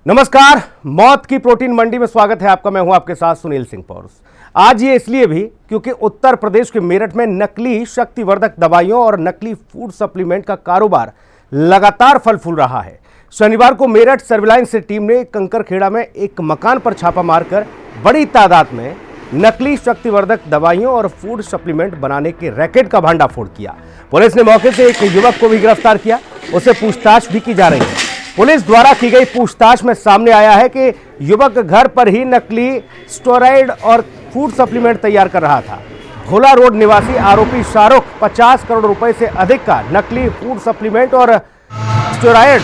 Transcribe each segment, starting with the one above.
नमस्कार, मौत की प्रोटीन मंडी में स्वागत है आपका। मैं हूं आपके साथ सुनील सिंह पौरुष। आज ये इसलिए भी क्योंकि उत्तर प्रदेश के मेरठ में नकली शक्तिवर्धक दवाइयों और नकली फूड सप्लीमेंट का कारोबार लगातार फल फूल रहा है। शनिवार को मेरठ सर्विलांस टीम ने कंकरखेड़ा में एक मकान पर छापा मारकर बड़ी तादाद में नकली शक्तिवर्धक दवाइयों और फूड सप्लीमेंट बनाने के रैकेट का भंडाफोड़ किया। पुलिस ने मौके से एक युवक को भी गिरफ्तार किया, उससे पूछताछ भी की जा रही है। पुलिस द्वारा की गई पूछताछ में सामने आया है कि युवक घर पर ही नकली स्टेरॉइड और फूड सप्लीमेंट तैयार कर रहा था। भोला रोड निवासी आरोपी शाहरुख 50 करोड़ रुपए से अधिक का नकली फूड सप्लीमेंट और स्टेरॉइड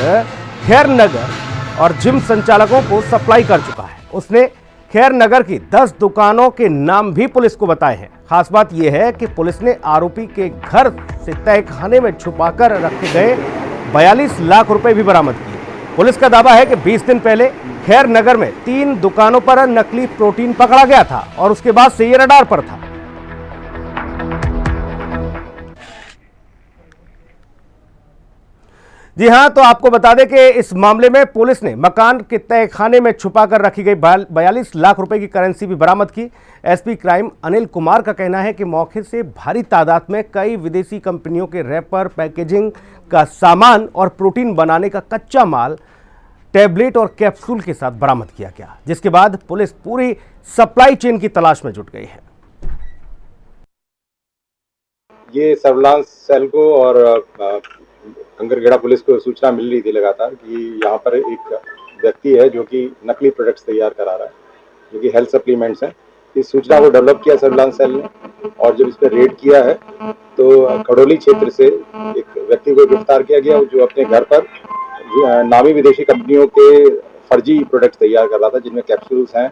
खैर नगर और जिम संचालकों को सप्लाई कर चुका है। उसने खैर नगर की 10 दुकानों के नाम भी पुलिस को बताए हैं। खास बात यह है कि पुलिस ने आरोपी के घर से तहखाने में छुपाकर रखे गए 42 लाख रुपए भी बरामद किए। पुलिस का दावा है कि 20 दिन पहले खैर नगर में 3 दुकानों पर नकली प्रोटीन पकड़ा गया था और उसके बाद से ये रडार पर था। जी हां, तो आपको बता दें कि इस मामले में पुलिस ने मकान के तहखाने में छुपाकर रखी गई 42 लाख रुपए की करेंसी भी बरामद की। एसपी क्राइम अनिल कुमार का कहना है कि मौके से भारी तादाद में कई विदेशी कंपनियों के रैपर, पैकेजिंग का सामान और प्रोटीन बनाने का कच्चा माल, टैबलेट और कैप्सूल के साथ बरामद किया गया, जिसके बाद पुलिस पूरी सप्लाई चेन की तलाश में जुट गई है। ये सर्विलांस सेल को और कंकरखेड़ा पुलिस को सूचना मिल रही थी लगातार कि यहाँ पर एक व्यक्ति है जो कि नकली प्रोडक्ट्स तैयार करा रहा है, जो कि हेल्थ सप्लीमेंट्स हैं। इस सूचना को डेवलप किया सर्विलांस सेल ने और जब इस पर रेड किया है तो खड़ोली क्षेत्र से एक व्यक्ति को गिरफ्तार किया गया जो अपने घर पर नामी विदेशी कंपनियों के फर्जी प्रोडक्ट्स तैयार कर रहा था, जिनमें कैप्सूल्स हैं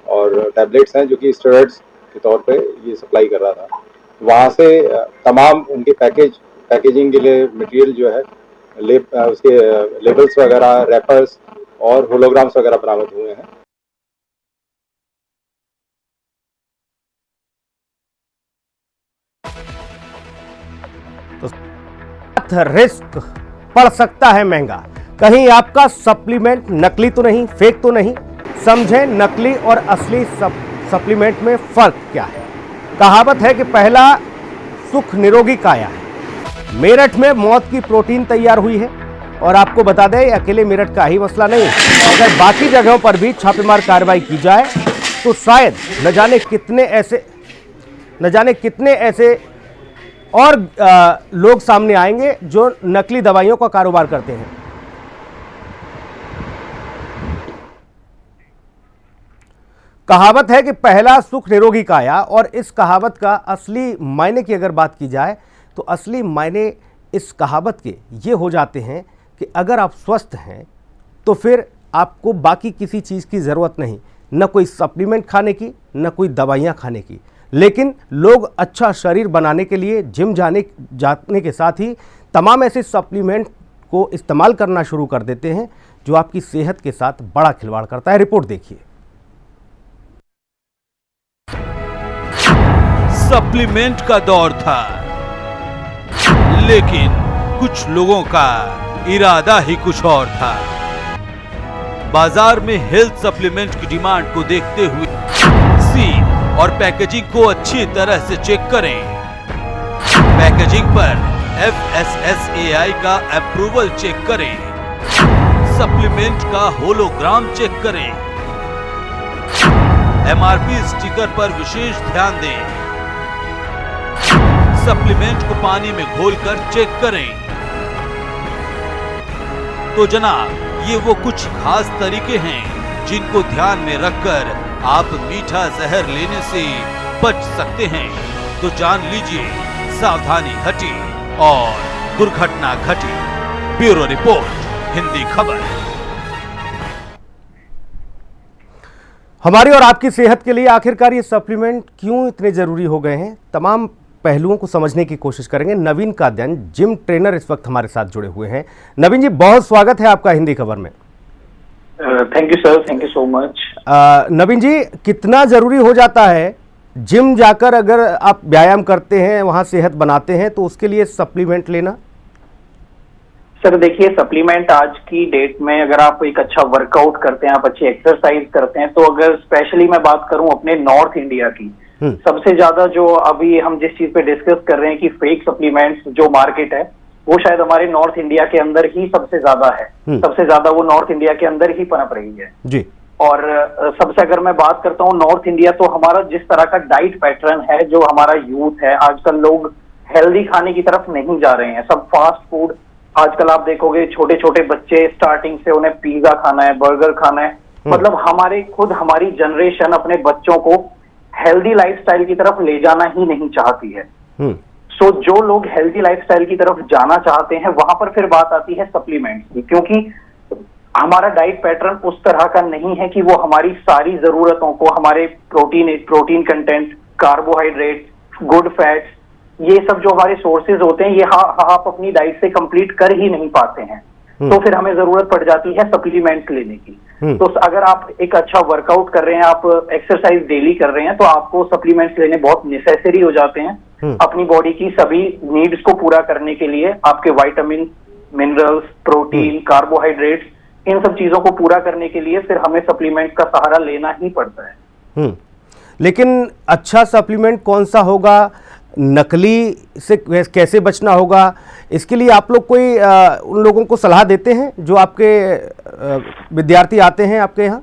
और टैबलेट्स हैं जो कि स्टेरॉइड्स के तौर पे ये सप्लाई कर रहा था। वहाँ से तमाम उनके पैकेजिंग के लिए मटेरियल जो है उसके लेबल्स वगैरह, रैपर्स और होलोग्राम्स वगैरह बरामद हुए हैं। तो रिस्क पड़ सकता है महंगा। कहीं आपका सप्लीमेंट नकली तो नहीं, फेक तो नहीं। समझें नकली और असली सप्लीमेंट में फर्क क्या है। कहावत है कि पहला सुख निरोगी काया है। मेरठ में मौत की प्रोटीन तैयार हुई है और आपको बता दें अकेले मेरठ का ही मसला नहीं, अगर बाकी जगहों पर भी छापेमार कार्रवाई की जाए तो शायद न जाने कितने ऐसे और लोग सामने आएंगे जो नकली दवाइयों का कारोबार करते हैं। कहावत है कि पहला सुख निरोगी काया, और इस कहावत का असली मायने की अगर बात की जाए तो असली मायने इस कहावत के ये हो जाते हैं कि अगर आप स्वस्थ हैं तो फिर आपको बाकी किसी चीज़ की ज़रूरत नहीं, न कोई सप्लीमेंट खाने की, न कोई दवाइयाँ खाने की। लेकिन लोग अच्छा शरीर बनाने के लिए जिम जाने के साथ ही तमाम ऐसे सप्लीमेंट को इस्तेमाल करना शुरू कर देते हैं जो आपकी सेहत के साथ बड़ा खिलवाड़ करता है। रिपोर्ट देखिए। सप्लीमेंट का दौर था, लेकिन कुछ लोगों का इरादा ही कुछ और था। बाजार में हेल्थ सप्लीमेंट की डिमांड को देखते हुए सील और पैकेजिंग को अच्छी तरह से चेक करें। पैकेजिंग पर FSSAI का अप्रूवल चेक करें। सप्लीमेंट का होलोग्राम चेक करें। MRP स्टिकर पर विशेष ध्यान दें। सप्लीमेंट को पानी में घोलकर चेक करें। तो जनाब, ये वो कुछ खास तरीके हैं जिनको ध्यान में रखकर आप मीठा जहर लेने से बच सकते हैं। तो जान लीजिए, सावधानी हटी और दुर्घटना घटी। ब्यूरो रिपोर्ट, हिंदी खबर। हमारी और आपकी सेहत के लिए आखिरकार ये सप्लीमेंट क्यों इतने जरूरी हो गए हैं, तमाम पहलुओं को समझने की कोशिश करेंगे। नवीन काद्यान, जिम ट्रेनर, इस वक्त हमारे साथ जुड़े हुए हैं। नवीन जी, बहुत स्वागत है आपका हिंदी खबर में। Thank you sir, thank you so much. Naveen ji, कितना जरूरी हो जाता है जिम जाकर, अगर आप व्यायाम करते हैं, वहां सेहत बनाते हैं, तो उसके लिए सप्लीमेंट लेना? सर देखिए, सप्लीमेंट आज की डेट में अगर आप एक अच्छा वर्कआउट करते हैं, आप अच्छी एक्सरसाइज करते हैं, तो अगर स्पेशली मैं बात करूं अपने नॉर्थ इंडिया की, सबसे ज्यादा जो अभी हम जिस चीज पे डिस्कस कर रहे हैं कि फेक सप्लीमेंट्स जो मार्केट है, वो शायद हमारे नॉर्थ इंडिया के अंदर ही सबसे ज्यादा है। सबसे ज्यादा वो नॉर्थ इंडिया के अंदर ही पनप रही है जी। और सबसे अगर मैं बात करता हूँ नॉर्थ इंडिया, तो हमारा जिस तरह का डाइट पैटर्न है, जो हमारा यूथ है, आजकल लोग हेल्दी खाने की तरफ नहीं जा रहे हैं, सब फास्ट फूड। आजकल आप देखोगे छोटे छोटे बच्चे स्टार्टिंग से उन्हें पिज्जा खाना है, बर्गर खाना है। मतलब हमारी जनरेशन अपने बच्चों को हेल्दी लाइफस्टाइल की तरफ ले जाना ही नहीं चाहती है। सो जो लोग हेल्दी लाइफस्टाइल की तरफ जाना चाहते हैं, वहां पर फिर बात आती है सप्लीमेंट्स की, क्योंकि हमारा डाइट पैटर्न उस तरह का नहीं है कि वो हमारी सारी जरूरतों को, हमारे protein content, carbohydrate, good fats, ये सब जो हमारे सोर्सेज होते हैं, ये आप अपनी डाइट से कंप्लीट कर ही नहीं पाते हैं। तो फिर हमें जरूरत पड़ जाती है सप्लीमेंट्स लेने की। तो अगर आप एक अच्छा वर्कआउट कर रहे हैं, आप एक्सरसाइज डेली कर रहे हैं, तो आपको सप्लीमेंट्स लेने बहुत नेसेसरी हो जाते हैं अपनी बॉडी की सभी नीड्स को पूरा करने के लिए। आपके विटामिन, मिनरल्स, प्रोटीन, कार्बोहाइड्रेट्स, इन सब चीजों को पूरा करने के लिए फिर हमें सप्लीमेंट का सहारा लेना ही पड़ता है। लेकिन अच्छा सप्लीमेंट कौन सा होगा, नकली से कैसे बचना होगा, इसके लिए आप लोग कोई उन लोगों को सलाह देते हैं जो आपके विद्यार्थी आते हैं आपके यहाँ?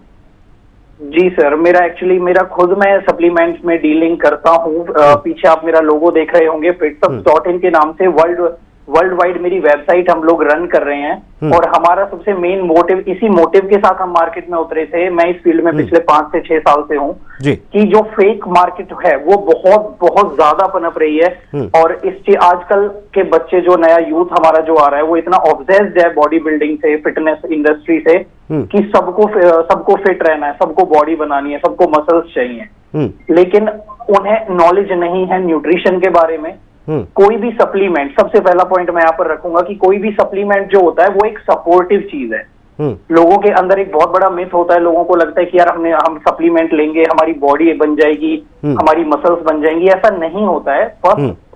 जी सर, मेरा खुद मैं सप्लीमेंट्स में डीलिंग करता हूँ। पीछे आप मेरा लोगो देख रहे होंगे, fitsubs.in के नाम से वर्ल्ड वाइड मेरी वेबसाइट हम लोग रन कर रहे हैं। और हमारा सबसे मेन मोटिव, इसी मोटिव के साथ हम मार्केट में उतरे थे। मैं इस फील्ड में पिछले 5 से 6 साल से हूँ कि जो फेक मार्केट है वो बहुत बहुत ज्यादा पनप रही है। और इससे आजकल के बच्चे, जो नया यूथ हमारा जो आ रहा है, वो इतना ऑब्सेस्ड है बॉडी बिल्डिंग से, फिटनेस इंडस्ट्री से, कि सबको फिट रहना है, सबको बॉडी बनानी है, सबको मसल्स चाहिए, लेकिन उन्हें नॉलेज नहीं है न्यूट्रिशन के बारे में। कोई भी सप्लीमेंट, सबसे पहला पॉइंट मैं यहाँ पर रखूंगा कि कोई भी सप्लीमेंट जो होता है वो एक सपोर्टिव चीज है। लोगों के अंदर एक बहुत बड़ा मिथ होता है, लोगों को लगता है कि यार हम सप्लीमेंट लेंगे, हमारी बॉडी बन जाएगी, हमारी मसल्स बन जाएंगी। ऐसा नहीं होता है।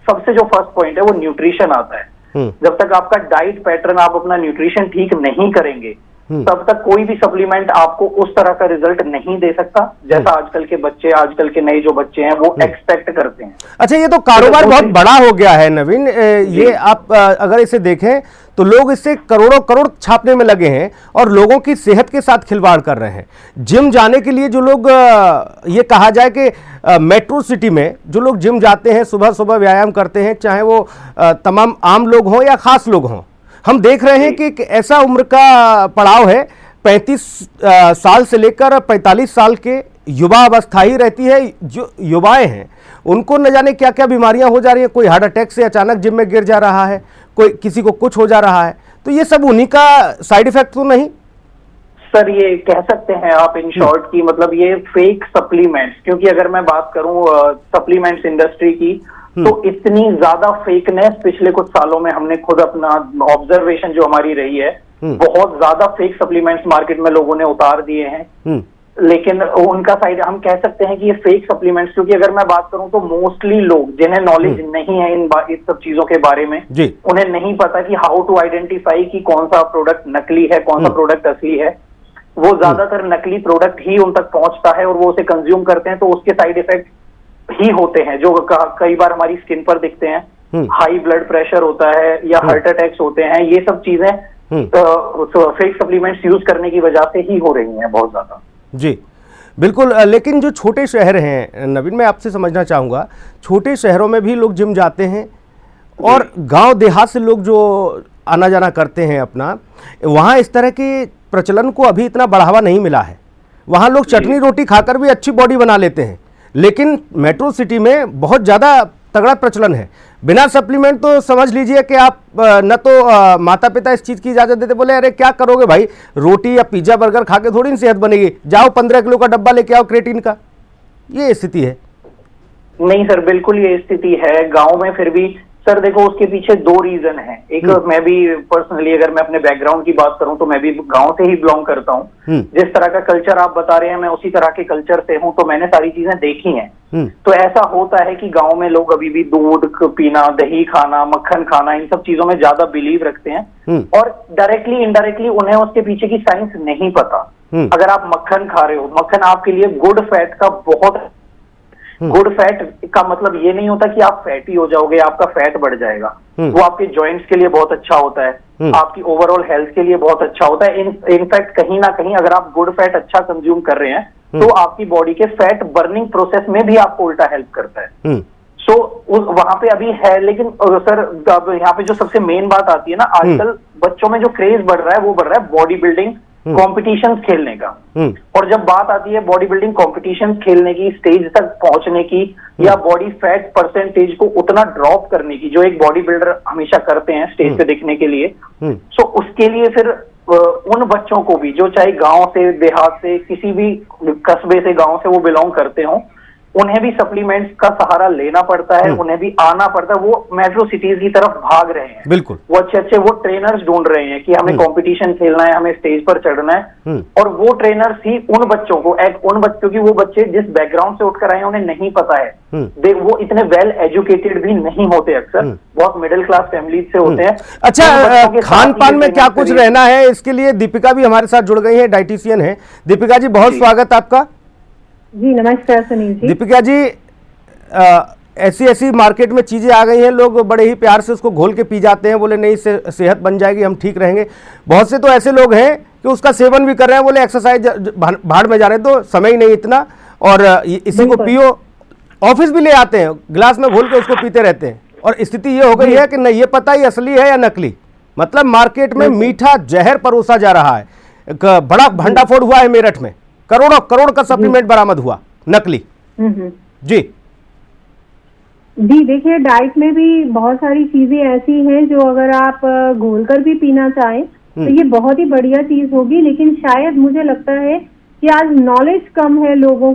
सबसे जो फर्स्ट पॉइंट है वो न्यूट्रिशन आता है। जब तक आपका डाइट पैटर्न, आप अपना न्यूट्रिशन ठीक नहीं करेंगे, तब तक कोई भी सप्लीमेंट आपको उस तरह का रिजल्ट नहीं दे सकता जैसा आजकल के बच्चे, आजकल के नए जो बच्चे हैं वो एक्सपेक्ट करते हैं। अच्छा, ये तो कारोबार बहुत बड़ा हो गया है नवीन। ये आप अगर इसे देखें तो लोग इससे करोड़ों करोड़ छापने में लगे हैं और लोगों की सेहत के साथ खिलवाड़ कर रहे हैं। जिम जाने के लिए जो लोग, ये कहा जाए कि मेट्रो सिटी में जो लोग जिम जाते हैं, सुबह सुबह व्यायाम करते हैं, चाहे वो तमाम आम लोग हों या खास लोग हों, हम देख रहे हैं कि एक ऐसा उम्र का पड़ाव है, 35 साल से लेकर 45 साल के युवा अवस्था ही रहती है। जो युवाएं हैं उनको न जाने क्या क्या बीमारियां हो जा रही हैं। कोई हार्ट अटैक से अचानक जिम में गिर जा रहा है, कोई किसी को कुछ हो जा रहा है। तो ये सब उन्हीं का साइड इफेक्ट तो नहीं? सर, ये कह सकते हैं आप इन शॉर्ट की, मतलब ये फेक सप्लीमेंट्स, क्योंकि अगर मैं बात करूं सप्लीमेंट्स इंडस्ट्री की, तो इतनी ज्यादा फेकनेस पिछले कुछ सालों में हमने खुद अपना ऑब्जर्वेशन जो हमारी रही है, बहुत ज्यादा फेक सप्लीमेंट्स मार्केट में लोगों ने उतार दिए हैं। लेकिन उनका साइड हम कह सकते हैं कि ये फेक सप्लीमेंट्स, क्योंकि अगर मैं बात करूं तो मोस्टली लोग जिन्हें नॉलेज नहीं है इस सब चीजों के बारे में, उन्हें नहीं पता कि हाउ टू आइडेंटिफाई कि कौन सा प्रोडक्ट नकली है, कौन सा प्रोडक्ट असली है। वो ज्यादातर नकली प्रोडक्ट ही उन तक पहुंचता है और वो उसे कंज्यूम करते हैं, तो उसके साइड इफेक्ट ही होते हैं जो कई बार हमारी स्किन पर दिखते हैं। हाई ब्लड प्रेशर होता है या हार्ट अटैक्स होते हैं। ये सब चीजें फेक सप्लीमेंट्स यूज करने की वजह से ही हो रही हैं बहुत ज्यादा। जी बिल्कुल। लेकिन जो छोटे शहर हैं नवीन, मैं आपसे समझना चाहूँगा, छोटे शहरों में भी लोग जिम जाते हैं और गांव देहात से लोग जो आना जाना करते हैं अपना, वहाँ इस तरह के प्रचलन को अभी इतना बढ़ावा नहीं मिला है। वहाँ लोग चटनी रोटी खाकर भी अच्छी बॉडी बना लेते हैं, लेकिन मेट्रो सिटी में बहुत ज़्यादा तगड़ा प्रचलन है। बिना सप्लीमेंट तो समझ लीजिए कि आप न तो माता पिता इस चीज़ की इजाज़त देते, बोले अरे क्या करोगे भाई, रोटी या पिज्ज़ा बर्गर खा के थोड़ी सेहत बनेगी, जाओ 15 किलो का डब्बा लेके आओ क्रेटीन का। ये स्थिति है। नहीं सर, बिल्कुल ये स्थिति है। गांव में फिर भी सर देखो, उसके पीछे दो रीजन है। एक, मैं भी पर्सनली अगर मैं अपने बैकग्राउंड की बात करूं तो मैं भी गांव से ही बिलोंग करता हूं। जिस तरह का कल्चर आप बता रहे हैं मैं उसी तरह के कल्चर से हूं, तो मैंने सारी चीजें देखी हैं। तो ऐसा होता है कि गांव में लोग अभी भी दूध पीना, दही खाना, मक्खन खाना, इन सब चीजों में ज्यादा बिलीव रखते हैं और डायरेक्टली इनडायरेक्टली उन्हें उसके पीछे की साइंस नहीं पता। अगर आप मक्खन खा रहे हो, मक्खन आपके लिए गुड फैट का बहुत, गुड फैट का मतलब ये नहीं होता कि आप फैटी हो जाओगे, आपका फैट बढ़ जाएगा। वो आपके जॉइंट्स के लिए बहुत अच्छा होता है, आपकी ओवरऑल हेल्थ के लिए बहुत अच्छा होता है। इनफैक्ट कहीं ना कहीं अगर आप गुड फैट अच्छा कंज्यूम कर रहे हैं तो आपकी बॉडी के फैट बर्निंग प्रोसेस में भी आपको उल्टा हेल्प करता है। सो वहां पे अभी है। लेकिन सर अब यहाँ पे जो सबसे मेन बात आती है ना, आजकल बच्चों में जो क्रेज बढ़ रहा है वो बढ़ रहा है बॉडी बिल्डिंग कॉम्पिटिशंस खेलने का। और जब बात आती है बॉडी बिल्डिंग कॉम्पिटिशंस खेलने की, स्टेज तक पहुंचने की या बॉडी फैट परसेंटेज को उतना ड्रॉप करने की, जो एक बॉडी बिल्डर हमेशा करते हैं स्टेज पे दिखने के लिए, सो उसके लिए फिर उन बच्चों को भी जो चाहे गांव से, देहात से, किसी भी कस्बे से, गांव से वो बिलोंग करते हो, उन्हें भी सप्लीमेंट्स का सहारा लेना पड़ता है, उन्हें भी आना पड़ता है। वो मेट्रो सिटीज की तरफ भाग रहे हैं, बिल्कुल वो अच्छे वो ट्रेनर्स ढूंढ रहे हैं कि हमें कंपटीशन खेलना है, हमें स्टेज पर चढ़ना है। और वो ट्रेनर्स ही उन बच्चों को, क्योंकि वो बच्चे जिस बैकग्राउंड से उठकर आए हैं उन्हें नहीं पता है, वो इतने वेल एजुकेटेड भी नहीं होते, अक्सर बहुत मिडिल क्लास फैमिलीज से होते हैं। अच्छा, खान पान में क्या कुछ रहना है, इसके लिए दीपिका भी हमारे साथ जुड़ गई है, डाइटिशियन है। दीपिका जी, बहुत स्वागत आपका। जी नमस्कार सुनील जी। दीपिका जी, ऐसी ऐसी मार्केट में चीज़ें आ गई हैं, लोग बड़े ही प्यार से उसको घोल के पी जाते हैं, बोले नहीं सेहत बन जाएगी, हम ठीक रहेंगे। बहुत से तो ऐसे लोग हैं कि उसका सेवन भी कर रहे हैं, बोले एक्सरसाइज भाड़ में जा रहे हैं, तो समय ही नहीं इतना, और इसी को पियो। ऑफिस भी ले आते हैं, गिलास में घोल के उसको पीते रहते हैं। और स्थिति ये हो गई है कि नहीं ये पता ही असली है या नकली। मतलब मार्केट में मीठा जहर परोसा जा रहा है। एक बड़ा भंडाफोड़ हुआ है मेरठ में, करोड़ों करोड़ का सप्लीमेंट बरामद हुआ नकली। जी जी देखिए, डाइट में भी बहुत सारी चीजें ऐसी हैं जो अगर आप घोलकर भी पीना चाहें तो ये बहुत ही बढ़िया चीज होगी। लेकिन शायद मुझे लगता है कि आज नॉलेज कम है, लोगों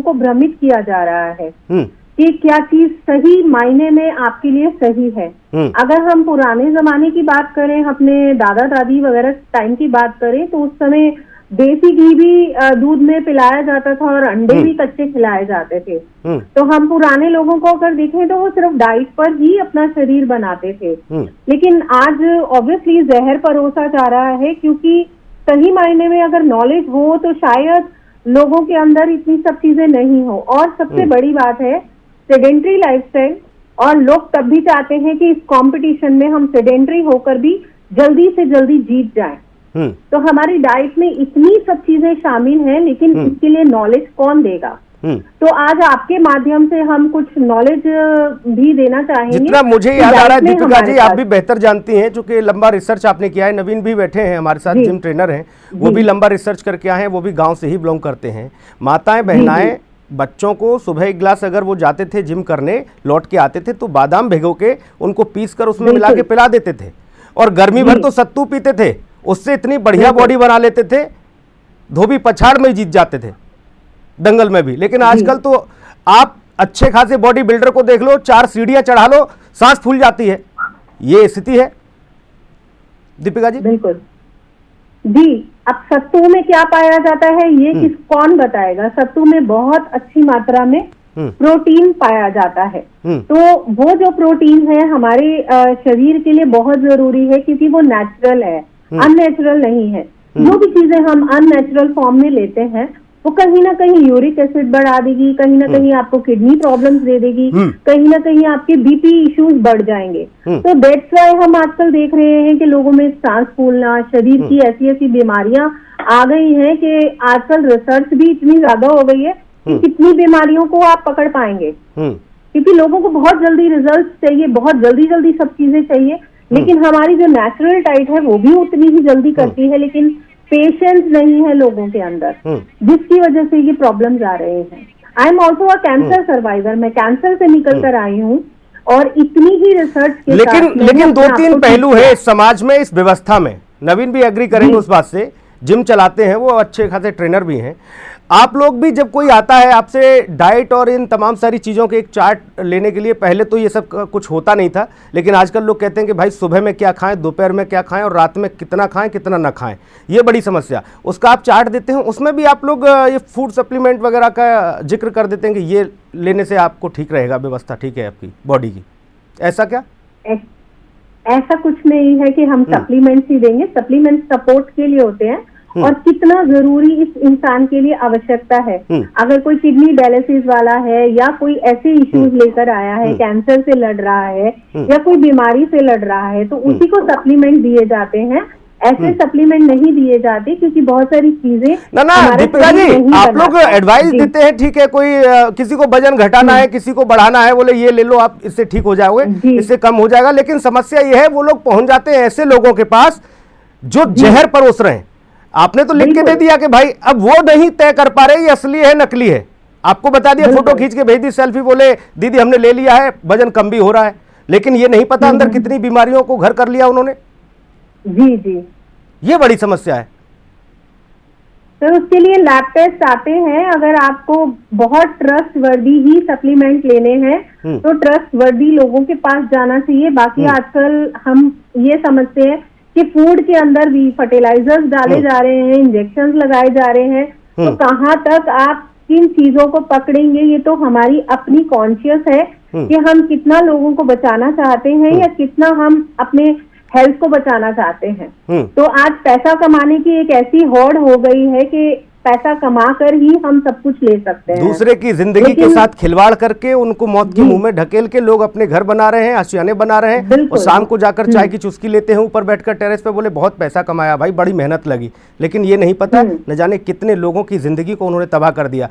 को भ्रमित किया जा रहा है कि क्या चीज सही मायने में आपके लिए सही है। अगर हम पुराने जमाने की बात करें, अपने दादा दादी वगैरह टाइम की बात करें, तो उस समय देसी घी भी दूध में पिलाया जाता था और अंडे भी कच्चे खिलाए जाते थे। तो हम पुराने लोगों को अगर देखें तो वो सिर्फ डाइट पर ही अपना शरीर बनाते थे। लेकिन आज ऑब्वियसली जहर परोसा जा रहा है, क्योंकि सही मायने में अगर नॉलेज हो तो शायद लोगों के अंदर इतनी सब चीजें नहीं हो। और सबसे बड़ी बात है सेडेंट्री लाइफस्टाइल, और लोग तब भी चाहते हैं कि इस कंपटीशन में हम सेडेंट्री होकर भी जल्दी से जल्दी जीत जाएं। तो हमारी डाइट में इतनी सब चीजें शामिल हैं, लेकिन इसके लिए नॉलेज कौन देगा? तो आज आपके माध्यम से हम कुछ नॉलेज भी देना चाहेंगे। जितना मुझे याद आ रहा है दीपिका जी, आप भी बेहतर जानती हैं, चूंकि लंबा रिसर्च आपने किया है। नवीन भी बैठे हैं हमारे साथ, जिम ट्रेनर हैं, वो भी लंबा रिसर्च करके आए हैं, वो भी गांव से ही बिलोंग करते हैं। माताएं बहनाएं बच्चों को सुबह एक गिलास, अगर वो जाते थे जिम करने, लौट के आते थे तो बादाम भिगो के उनको पीस कर उसमें मिला के पिला देते थे। और गर्मी भर तो सत्तू पीते थे, उससे इतनी बढ़िया बॉडी बना लेते थे, धोबी पछाड़ में ही जीत जाते थे दंगल में भी। लेकिन आजकल तो आप अच्छे खासे बॉडी बिल्डर को देख लो, 4 सीढ़ियां चढ़ा लो, सांस फूल जाती है। ये स्थिति है दीपिका जी। बिल्कुल जी। अब सत्तू में क्या पाया जाता है ये कौन बताएगा? सत्तू में बहुत अच्छी मात्रा में प्रोटीन पाया जाता है। तो वो जो प्रोटीन है हमारे शरीर के लिए बहुत जरूरी है, क्योंकि वो नेचुरल है, अननेचुरल नहीं है। जो भी चीजें हम अननेचुरल फॉर्म में लेते हैं वो कहीं ना कहीं यूरिक एसिड बढ़ा देगी, कहीं ना कहीं आपको किडनी प्रॉब्लम्स दे देगी, कहीं ना कहीं आपके बीपी इश्यूज बढ़ जाएंगे। तो दैट्स व्हाई हम आजकल देख रहे हैं कि लोगों में सांस फूलना, शरीर की ऐसी ऐसी बीमारियां आ गई हैं कि आजकल रिसर्च भी इतनी ज्यादा हो गई है कि कितनी बीमारियों को आप पकड़ पाएंगे, क्योंकि लोगों को बहुत जल्दी रिजल्ट चाहिए, बहुत जल्दी जल्दी सब चीजें चाहिए। लेकिन हमारी जो नेचुरल डाइट है वो भी उतनी ही जल्दी करती है, लेकिन पेशेंस नहीं है लोगों के अंदर, जिसकी वजह से ये प्रॉब्लम्स आ रहे हैं। I am also a cancer survivor, मैं कैंसर से निकल कर आई हूँ, और इतनी ही रिसर्च के लेकिन 2-3 पहलू है इस समाज में, इस व्यवस्था में। नवीन भी एग्री करेंगे उस बात से, जिम चलाते हैं वो, अच्छे खासे ट्रेनर भी हैं। आप लोग भी जब कोई आता है आपसे डाइट और इन तमाम सारी चीज़ों के एक चार्ट लेने के लिए, पहले तो ये सब कुछ होता नहीं था, लेकिन आजकल लोग कहते हैं कि भाई सुबह में क्या खाएं, दोपहर में क्या खाएं और रात में कितना खाएं कितना ना खाएं, ये बड़ी समस्या। उसका आप चार्ट देते हैं, उसमें भी आप लोग ये फूड सप्लीमेंट वगैरह का जिक्र कर देते हैं कि ये लेने से आपको ठीक रहेगा, व्यवस्था ठीक है आपकी बॉडी की, ऐसा क्या? ऐसा कुछ नहीं है कि हम सप्लीमेंट्स ही देंगे। सप्लीमेंट सपोर्ट के लिए होते हैं और कितना जरूरी इस इंसान के लिए आवश्यकता है। अगर कोई किडनी डायलिसिस वाला है या कोई ऐसे इश्यूज लेकर आया है, कैंसर से लड़ रहा है या कोई बीमारी से लड़ रहा है, तो उसी को सप्लीमेंट दिए जाते हैं। ऐसे सप्लीमेंट नहीं दिए जाते क्योंकि बहुत सारी चीजें ना दीपिका जी, आप लोग एडवाइस देते हैं, ठीक है, कोई किसी को वजन घटाना है, किसी को बढ़ाना है, बोले ये ले लो आप, इससे ठीक हो जाओगे, इससे कम हो जाएगा। लेकिन समस्या ये है वो लोग पहुंच जाते हैं ऐसे लोगों के पास जो जहर परोस रहे हैं। आपने तो लिख के दे दिया कि भाई अब वो नहीं तय कर पा रहे ये असली है नकली है, आपको बता दिया, फोटो खींच के भेज दी, सेल्फी, बोले दीदी हमने ले लिया है, वजन कम भी हो रहा है, लेकिन ये नहीं पता अंदर कितनी बीमारियों को घर कर लिया उन्होंने। जी, ये बड़ी समस्या है सर। उसके लिए लैब टेस्ट आते हैं। अगर आपको बहुत ट्रस्ट वर्दी ही सप्लीमेंट लेने हैं तो ट्रस्ट वर्दी लोगों के पास जाना चाहिए। बाकी आजकल हम ये समझते हैं कि फूड के अंदर भी फर्टिलाइजर्स डाले जा रहे हैं, इंजेक्शंस लगाए जा रहे हैं, तो कहाँ तक आप किन चीजों को पकड़ेंगे, ये तो हमारी अपनी कॉन्शियस है कि हम कितना लोगों को बचाना चाहते हैं या कितना हम अपने हेल्थ को बचाना चाहते हैं। तो आज पैसा कमाने की एक ऐसी होड़ हो गई है कि पैसा कमा कर ही हम सब कुछ ले सकते हैं। दूसरे की जिंदगी के साथ खिलवाड़ करके उनको मौत के मुंह में ढकेल के लोग अपने घर बना रहे हैं, आशियाने बना रहे हैं, और शाम को जाकर चाय की चुस्की लेते हैं ऊपर बैठकर टेरेस पे, बोले बहुत पैसा कमाया भाई, बड़ी मेहनत लगी, लेकिन ये नहीं पता न जाने कितने लोगों की जिंदगी को उन्होंने तबाह कर दिया।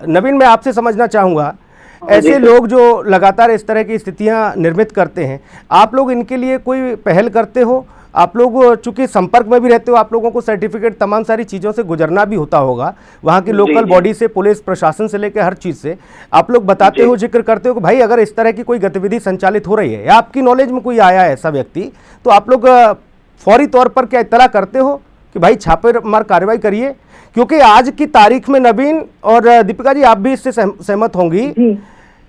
नवीन, मैं आपसे समझना चाहूंगा, ऐसे लोग जो लगातार इस तरह की स्थितियां निर्मित करते हैं, आप लोग इनके लिए कोई पहल करते हो? आप लोग चूंकि संपर्क में भी रहते हो, आप लोगों को सर्टिफिकेट तमाम सारी चीज़ों से गुजरना भी होता होगा, वहाँ की लोकल बॉडी से, पुलिस प्रशासन से लेकर हर चीज़ से आप लोग बताते हो, जिक्र करते हो कि भाई अगर इस तरह की कोई गतिविधि संचालित हो रही है या आपकी नॉलेज में कोई आया है ऐसा व्यक्ति, तो आप लोग फौरी तौर पर क्या इत्तला करते हो कि भाई छापेमार कार्रवाई करिए? क्योंकि आज की तारीख में नवीन और दीपिका जी, आप भी इससे सहमत होंगी,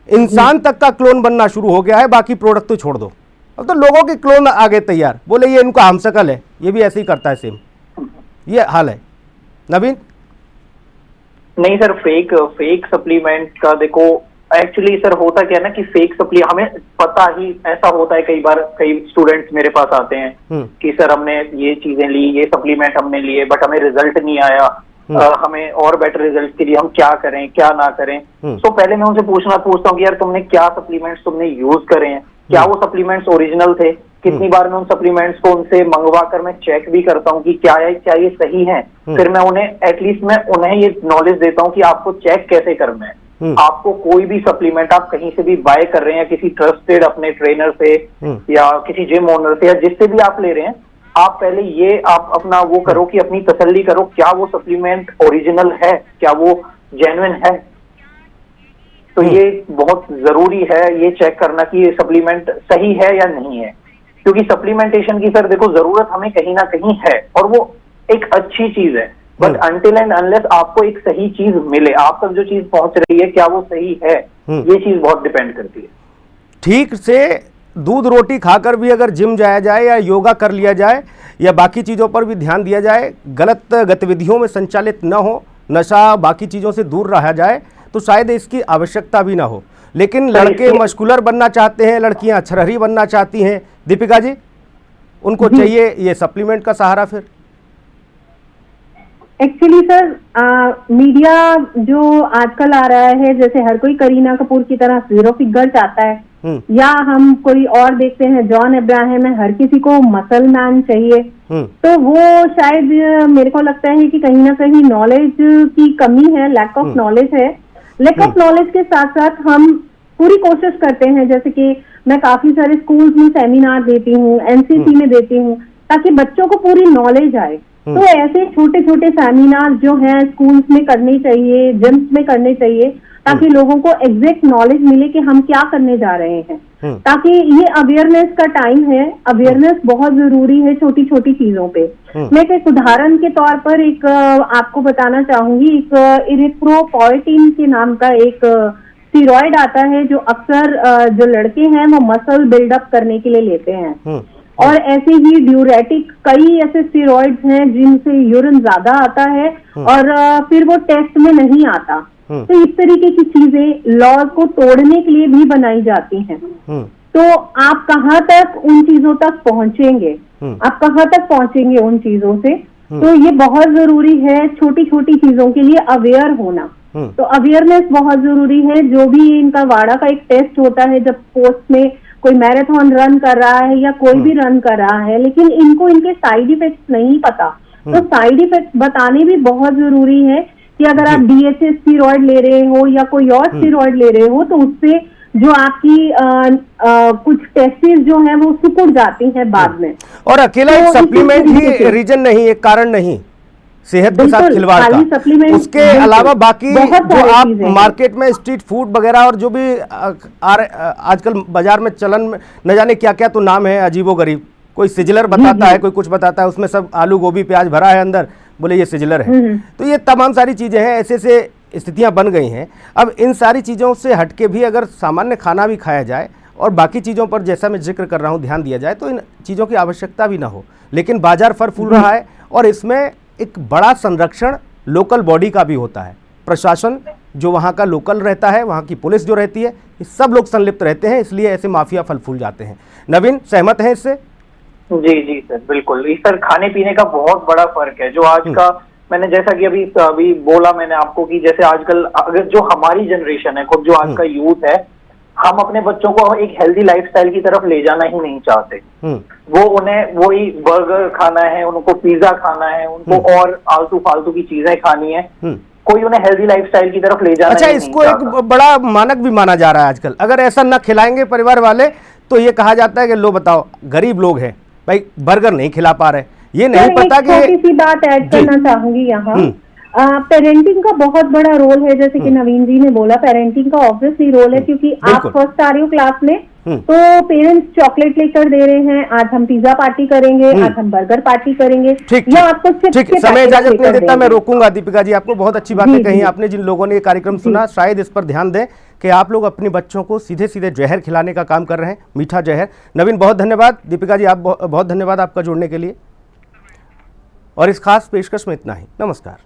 इंसान तक का क्लोन बनना शुरू हो गया है, बाकी प्रोडक्ट तो छोड़ दो, अब तो लोगों के क्लोन आ गए तैयार, बोले ये इनका हमशक्ल है, ये भी ऐसे ही करता है सेम, ये हाल है। नवीन? नहीं सर, फेक सप्लीमेंट का देखो, एक्चुअली सर होता क्या है ना कि फेक हमें पता ही ऐसा होता है, कई बार कई स्टूडेंट्स मेरे पास आते हैं कि सर हमने ये चीजें ली, ये सप्लीमेंट हमने लिए, बट हमें रिजल्ट नहीं आया, हमें और बेटर रिजल्ट के लिए हम क्या करें क्या ना करें। तो पहले मैं उनसे पूछता हूँ कि यार तुमने क्या सप्लीमेंट्स तुमने यूज करे हैं, क्या वो सप्लीमेंट्स ओरिजिनल थे? कितनी बार मैं उन सप्लीमेंट्स को उनसे मंगवा कर मैं चेक भी करता हूँ कि क्या ये सही है। फिर मैं उन्हें एटलीस्ट मैं उन्हें ये नॉलेज देता हूँ कि आपको चेक कैसे करना है। आपको कोई भी सप्लीमेंट आप कहीं से भी बाय कर रहे हैं, किसी ट्रस्टेड अपने ट्रेनर से या किसी जिम ओनर से या जिससे भी आप ले रहे हैं, आप पहले ये आप अपना वो करो कि अपनी तसल्ली करो, क्या वो सप्लीमेंट ओरिजिनल है, क्या वो जेन्युइन है। तो ये बहुत जरूरी है ये चेक करना कि ये सप्लीमेंट सही है या नहीं है, क्योंकि सप्लीमेंटेशन की सर देखो जरूरत हमें कहीं ना कहीं है और वो एक अच्छी चीज है, बट अनटिल एंड अनलेस आपको एक सही चीज मिले, आप तक जो चीज पहुंच रही है क्या वो सही है, ये चीज बहुत डिपेंड करती है। ठीक से दूध रोटी खाकर भी अगर जिम जाया जाए या योगा कर लिया जाए या बाकी चीज़ों पर भी ध्यान दिया जाए, गलत गतिविधियों में संचालित न हो, नशा बाकी चीज़ों से दूर रहा जाए, तो शायद इसकी आवश्यकता भी ना हो। लेकिन लड़के मस्कुलर बनना चाहते हैं, लड़कियां अछरहरी बनना चाहती हैं, दीपिका जी, उनको चाहिए ये सप्लीमेंट का सहारा। फिर एक्चुअली सर मीडिया जो आजकल आ रहा है, जैसे हर कोई करीना कपूर की तरह 0 फिगर चाहता है, या हम कोई और देखते हैं जॉन अब्राहम है, हर किसी को मसल मैन चाहिए, तो वो शायद मेरे को लगता है कि कहीं ना कहीं नॉलेज की कमी है, लैक ऑफ नॉलेज है। लैक ऑफ नॉलेज के साथ साथ हम पूरी कोशिश करते हैं, जैसे कि मैं काफी सारे स्कूल्स में सेमिनार देती हूँ, एनसीसी में देती हूँ, ताकि बच्चों को पूरी नॉलेज आए। तो ऐसे छोटे छोटे सेमिनार जो हैं स्कूल्स में करने चाहिए, जिम्स में करने चाहिए, ताकि लोगों को एग्जैक्ट नॉलेज मिले कि हम क्या करने जा रहे हैं, ताकि ये अवेयरनेस का टाइम है। अवेयरनेस बहुत जरूरी है छोटी छोटी चीजों पे। मैं एक उदाहरण के तौर पर एक आपको बताना चाहूंगी। एक इरिथ्रोपोएटिन के नाम का एक स्टीरॉयड आता है जो अक्सर जो लड़के हैं वो मसल बिल्डअप करने के लिए लेते हैं। और ऐसे ही ड्यूरेटिक कई ऐसे स्टीरॉइड्स हैं जिनसे यूरिन ज्यादा आता है और फिर वो टेस्ट में नहीं आता। तो इस तरीके की चीजें लॉज को तोड़ने के लिए भी बनाई जाती हैं। तो आप कहाँ तक उन चीजों तक पहुंचेंगे, आप कहाँ तक पहुंचेंगे उन चीजों से? तो ये बहुत जरूरी है छोटी छोटी चीजों के लिए अवेयर होना। तो अवेयरनेस बहुत जरूरी है। जो भी इनका वाड़ा का एक टेस्ट होता है, जब पोस्ट में कोई मैराथन रन कर रहा है या कोई भी रन कर रहा है, लेकिन इनको इनके साइड इफेक्ट्स नहीं पता, तो साइड इफेक्ट्स बताने भी बहुत जरूरी है कि अगर आप DHA स्टीरॉयड ले रहे हो या कोई और स्टीरॉयड ले रहे हो तो उससे जो आपकी कुछ टेस्टिस जो है वो सिकुड़ जाती है बाद में। और अकेला एक सप्लीमेंट ही रीजन नहीं, एक कारण नहीं सेहत के साथ खिलवाड़ का। उसके अलावा बाकी जो आप मार्केट में स्ट्रीट फूड वगैरह और जो भी आजकल बाजार में चलन में न जाने क्या क्या तो नाम है अजीबोगरीब, कोई सिजलर बताता है, कोई कुछ बताता है, उसमें सब आलू गोभी प्याज भरा है अंदर, बोले ये सिजलर है। तो ये तमाम सारी चीजें हैं, ऐसे से स्थितियां बन गई हैं। अब इन सारी चीज़ों से हटके भी अगर सामान्य खाना भी खाया जाए और बाकी चीज़ों पर जैसा मैं जिक्र कर रहा हूं ध्यान दिया जाए तो इन चीज़ों की आवश्यकता भी ना हो, लेकिन बाजार फल फूल रहा है और इसमें एक बड़ा संरक्षण लोकल बॉडी का भी होता है। प्रशासन जो वहाँ का लोकल रहता है, वहाँ की पुलिस जो रहती है, ये सब लोग संलिप्त रहते हैं, इसलिए ऐसे माफिया फल फूल जाते हैं। नवीन, सहमत हैं इससे? जी सर, बिल्कुल। इस सर खाने पीने का बहुत बड़ा फर्क है जो आज का, मैंने जैसा कि अभी बोला मैंने आपको कि जैसे आजकल अगर जो हमारी जनरेशन है, खुद जो आज का यूथ है, हम अपने बच्चों को एक हेल्दी लाइफस्टाइल की तरफ ले जाना ही नहीं चाहते। वो उन्हें वही बर्गर खाना है, उनको पिज्जा खाना है, उनको और आलतू फालतू की चीजें खानी है, कोई उन्हें हेल्दी लाइफस्टाइल की तरफ ले जाना। अच्छा, इसको एक बड़ा मानक भी माना जा रहा है आजकल। अगर ऐसा न खिलाएंगे परिवार वाले तो ये कहा जाता है कि लो बताओ गरीब लोग हैं भाई, बर्गर नहीं खिला पा रहे। ये नहीं पता कि छोटी सी बात ऐड करना चाहूंगी यहाँ। पेरेंटिंग का बहुत बड़ा रोल है, जैसे कि नवीन जी ने बोला, पेरेंटिंग का ऑब्वियसली रोल है, क्योंकि आप फर्स्ट आ रहे हो क्लास में तो पेरेंट्स चॉकलेट लेकर दे रहे हैं, आज हम पिज्जा पार्टी करेंगे, आज हम बर्गर पार्टी करेंगे, या आपको ठीक समय इजाजत नहीं देता, मैं रोकूंगा। दीपिका जी, आपको बहुत अच्छी बातें कही आपने। जिन लोगों ने ये कार्यक्रम सुना शायद इस पर ध्यान दें कि आप लोग अपने बच्चों को सीधे सीधे जहर खिलाने का काम कर रहे हैं, मीठा जहर। नवीन बहुत धन्यवाद, दीपिका जी आप बहुत धन्यवाद आपका जुड़ने के लिए। और इस खास पेशकश में इतना ही, नमस्कार।